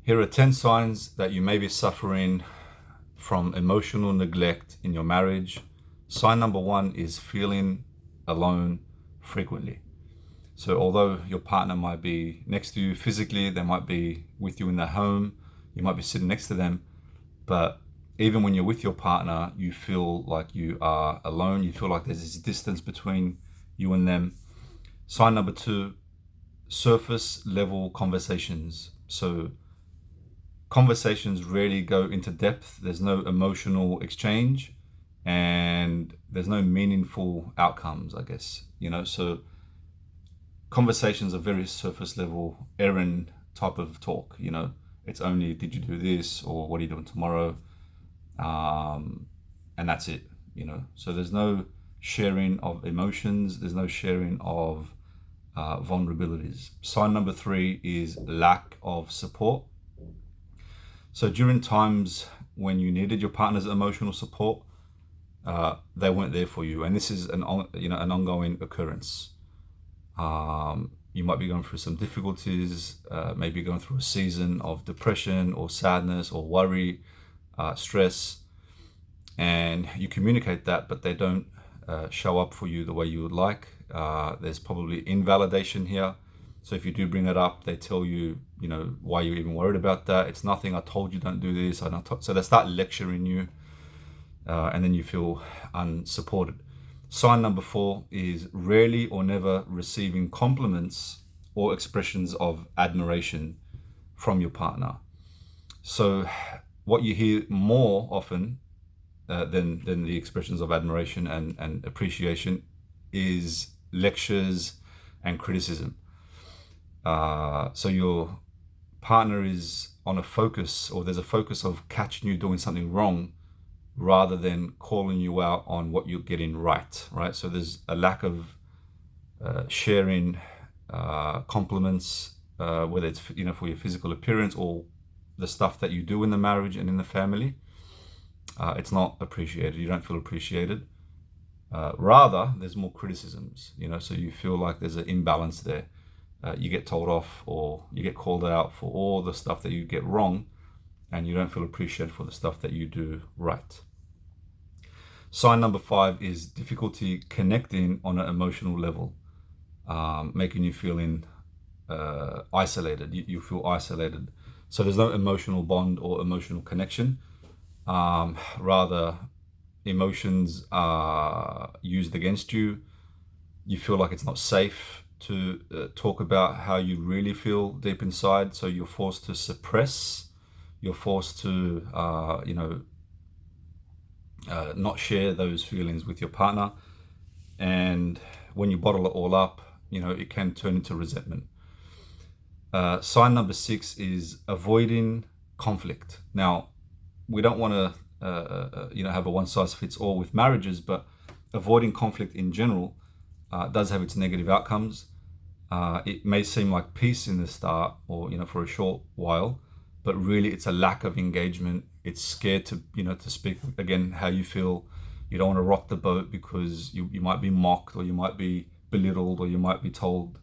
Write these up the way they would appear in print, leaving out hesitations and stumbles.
Here are 10 signs that you may be suffering from emotional neglect in your marriage. Sign number one is feeling alone frequently. So although your partner might be next to you physically, they might be with you in their home, you might be sitting next to them, but even when you're with your partner, you feel like you are alone. You feel like there's this distance between you and them. Sign number two, surface level conversations. So conversations rarely go into depth. There's no emotional exchange and there's no meaningful outcomes, I guess. So conversations are very surface level, errand type of talk. It's only, did you do this, or what are you doing tomorrow? And that's it. So there's no sharing of emotions, there's no sharing of vulnerabilities. Sign number three is lack of support. So during times when you needed your partner's emotional support, they weren't there for you, and this is an ongoing occurrence. You might be going through some difficulties, maybe going through a season of depression or sadness or worry, stress, and you communicate that, but they don't show up for you the way you would like. There's probably invalidation here. So if you do bring it up, they tell you, why you're even worried about that. It's nothing. I told you don't do this. So they start lecturing you, and then you feel unsupported. Sign number four is rarely or never receiving compliments or expressions of admiration from your partner. So what you hear more often than the expressions of admiration and appreciation is lectures and criticism. So your partner is on a focus, or there's a focus of catching you doing something wrong rather than calling you out on what you're getting right? So there's a lack of sharing compliments, whether it's for your physical appearance or the stuff that you do in the marriage and in the family. It's not appreciated. You don't feel appreciated. Rather, there's more criticisms, so you feel like there's an imbalance there. You get told off or you get called out for all the stuff that you get wrong, and you don't feel appreciated for the stuff that you do right. Sign number five is difficulty connecting on an emotional level, making you feeling isolated. You feel isolated. So there's no emotional bond or emotional connection. Rather, emotions are used against you. You feel like it's not safe to talk about how you really feel deep inside. So you're forced to suppress. You're forced to, not share those feelings with your partner. And when you bottle it all up, it can turn into resentment. Sign number six is avoiding conflict. Now, we don't want to, have a one-size-fits-all with marriages, but avoiding conflict in general does have its negative outcomes. It may seem like peace in the start, or for a short while, but really it's a lack of engagement. It's scared to to speak again how you feel. You don't want to rock the boat because you might be mocked, or you might be belittled, or you might be told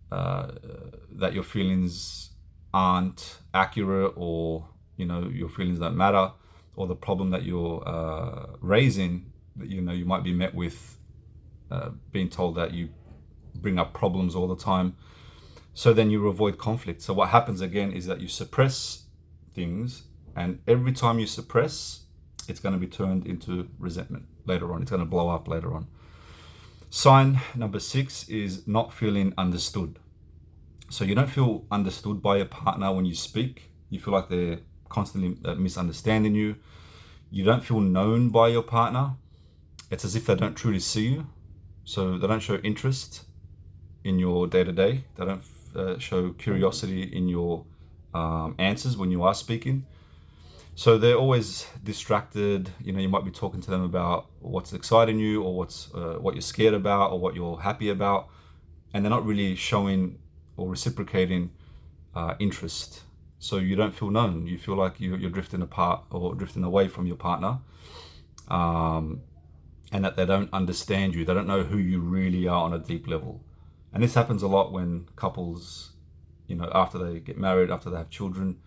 that your feelings aren't accurate, or your feelings don't matter, or the problem that you're raising, that you might be met with being told that you bring up problems all the time. So then you avoid conflict. So what happens again is that you suppress things, and every time you suppress, it's going to be turned into resentment later on. It's going to blow up later on. Sign number six is not feeling understood. So you don't feel understood by your partner when you speak. You feel like they're constantly misunderstanding you. You don't feel known by your partner. It's as if they don't truly see you. So they don't show interest in your day-to-day. They don't show curiosity in your answers when you are speaking. So they're always distracted. You might be talking to them about what's exciting you, or what you're scared about, or what you're happy about, and they're not really showing or reciprocating interest. So you don't feel known. You feel like you're drifting apart or drifting away from your partner, and that they don't understand you. They don't know who you really are on a deep level. And this happens a lot when couples, after they get married, after they have children,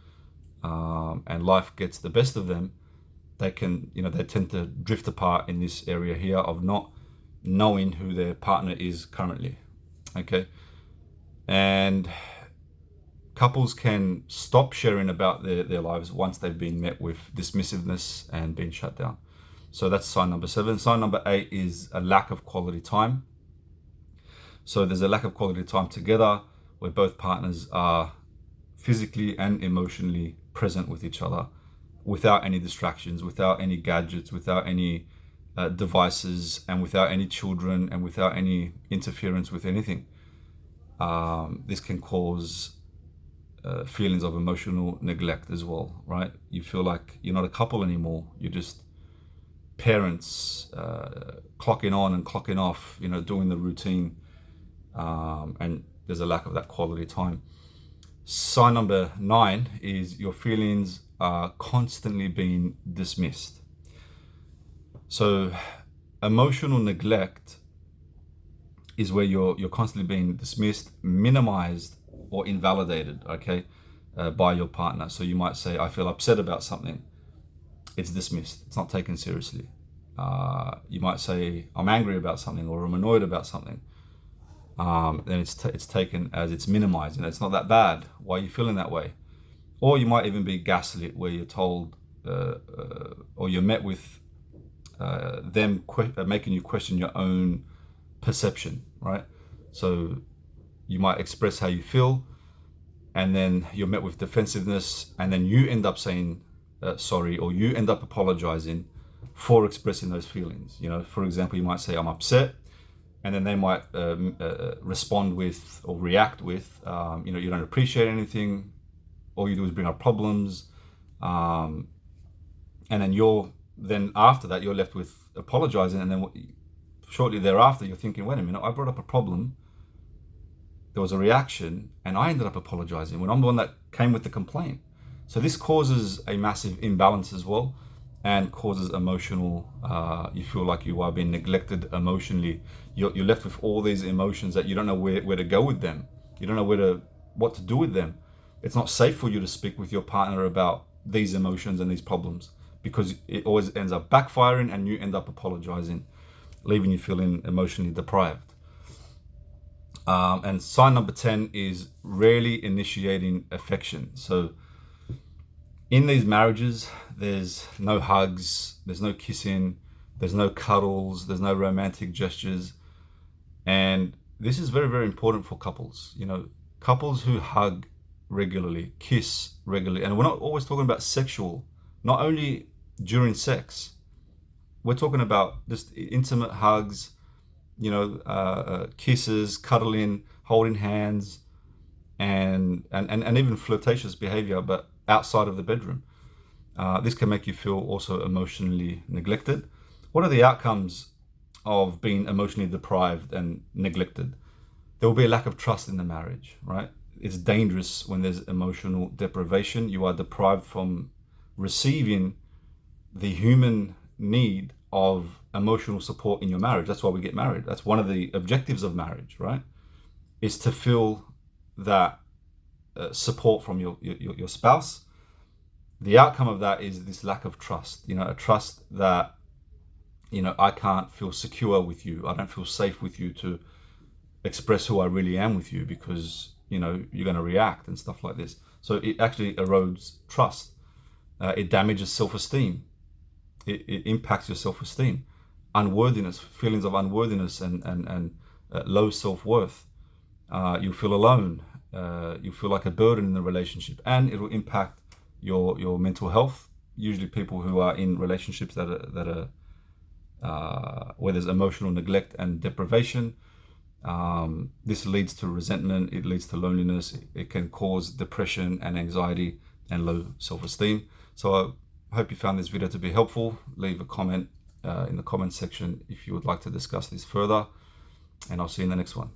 and life gets the best of them, they tend to drift apart in this area here of not knowing who their partner is currently. Okay. And couples can stop sharing about their lives once they've been met with dismissiveness and been shut down. So that's sign number 7. Sign number 8 is a lack of quality time. So there's a lack of quality time together where both partners are physically and emotionally present with each other without any distractions, without any gadgets, without any devices, and without any children, and without any interference with anything. This can cause feelings of emotional neglect as well, right? You feel like you're not a couple anymore. You're just parents clocking on and clocking off, doing the routine, and there's a lack of that quality time. Sign number 9 is your feelings are constantly being dismissed. So emotional neglect is where you're constantly being dismissed, minimized, or invalidated, okay, by your partner. So you might say, I feel upset about something. It's dismissed. It's not taken seriously. You might say, I'm angry about something, or I'm annoyed about something. Then it's taken as it's minimized. It's not that bad. Why are you feeling that way? Or you might even be gaslit, where you're told, or you're met with them making you question your own perception, right? So you might express how you feel, and then you're met with defensiveness, and then you end up saying sorry, or you end up apologizing for expressing those feelings. For example, you might say, I'm upset, and then they might respond with, or react with, you don't appreciate anything, all you do is bring up problems, and then after that you're left with apologizing, and then shortly thereafter you're thinking, wait a minute, I brought up a problem, there was a reaction, and I ended up apologizing when I'm the one that came with the complaint. So this causes a massive imbalance as well, and causes emotional, you feel like you are being neglected emotionally. You're left with all these emotions that you don't know where to go with them. You don't know what to do with them. It's not safe for you to speak with your partner about these emotions and these problems, because it always ends up backfiring, and you end up apologizing, leaving you feeling emotionally deprived. And sign number 10 is rarely initiating affection. So in these marriages, there's no hugs, there's no kissing, there's no cuddles, there's no romantic gestures. And this is very, very important for couples. Couples who hug regularly, kiss regularly. And we're not always talking about sexual, not only during sex. We're talking about just intimate hugs, kisses, cuddling, holding hands, and even flirtatious behavior, but outside of the bedroom. This can make you feel also emotionally neglected. What are the outcomes of being emotionally deprived and neglected? There will be a lack of trust in the marriage, right? It's dangerous when there's emotional deprivation. You are deprived from receiving the human need of emotional support in your marriage. That's why we get married. That's one of the objectives of marriage, right? Is to feel that support from your spouse. The outcome of that is this lack of trust, a trust that, I can't feel secure with you. I don't feel safe with you to express who I really am with you, because, you're going to react and stuff like this. So it actually erodes trust. It damages self-esteem. It impacts your self-esteem, unworthiness, feelings of unworthiness, and low self-worth. You'll feel alone. You feel like a burden in the relationship, and it will impact your mental health. Usually people who are in relationships that are where there's emotional neglect and deprivation, this leads to resentment, it leads to loneliness, it can cause depression and anxiety and low self-esteem. So I hope you found this video to be helpful. Leave a comment in the comment section if you would like to discuss this further, and I'll see you in the next one.